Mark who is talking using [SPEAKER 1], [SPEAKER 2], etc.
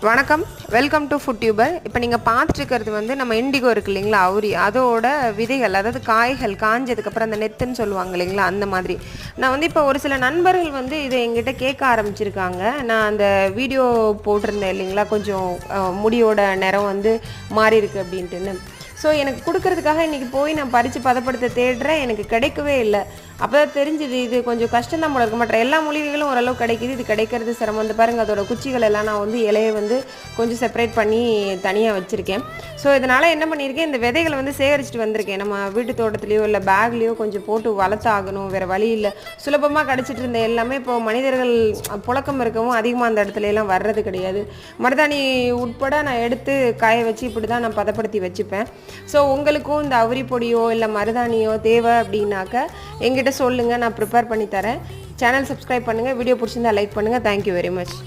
[SPEAKER 1] வணக்கம், welcome to food tuber. இப்போ நீங்கள் பார்த்துருக்கிறது வந்து நம்ம இண்டிகோ இருக்குது இல்லைங்களா, அவுரி அதோட விதைகள், அதாவது காய்கள் காஞ்சதுக்கப்புறம் அந்த நெத்துன்னு சொல்லுவாங்க இல்லைங்களா, அந்த மாதிரி. நான் வந்து இப்போ ஒரு சில நண்பர்கள் வந்து இதை எங்கிட்ட கேட்க ஆரம்பிச்சிருக்காங்க. நான் அந்த வீடியோ போட்டிருந்தேன் இல்லைங்களா, கொஞ்சம் முடியோட நிறம் வந்து மாறி இருக்கு அப்படின்ட்டுன்னு. ஸோ எனக்கு கொடுக்கறதுக்காக இன்றைக்கி போய் நான் பறித்து பதப்படுத்த தேடுறேன், எனக்கு கிடைக்கவே இல்லை. அப்போ தான் தெரிஞ்சுது இது கொஞ்சம் கஷ்டம்தான் போல இருக்க. மற்ற எல்லா மூலிகைகளும் ஓரளவு கிடைக்கிது, இது கிடைக்கிறது சிரமம். வந்து பாருங்கள், அதோட குச்சிகள் எல்லாம் நான் வந்து இலையை வந்து கொஞ்சம் செப்பரேட் பண்ணி தனியாக வச்சுருக்கேன். ஸோ இதனால் என்ன பண்ணியிருக்கேன், இந்த விதைகளை வந்து சேகரிச்சுட்டு வந்திருக்கேன். நம்ம வீட்டு தோட்டத்துலேயோ இல்லை பேக்லேயோ கொஞ்சம் போட்டு வளர்த்தாகணும், வேறு வழி இல்லை. சுலபமாக கிடச்சிட்டு இருந்த எல்லாமே இப்போ மனிதர்கள் புழக்கம் இருக்கவும் அதிகமாக அந்த இடத்துல எல்லாம் வர்றது கிடையாது. மருதாணி உட்பட நான் எடுத்து காய வச்சு இப்படி தான் நான் பதப்படுத்தி வச்சுப்பேன். ஸோ உங்களுக்கும் இந்த அவுரி பொடியோ இல்லை மருதாணியோ தேவை அப்படின்னாக்க எங்கிட்ட சொல்லுங்கள், நான் ப்ரிப்பேர் பண்ணி தரேன். சேனல் சப்ஸ்கிரைப் பண்ணுங்கள், வீடியோ பிடிச்சிருந்தா லைக் பண்ணுங்கள். Thank you very much.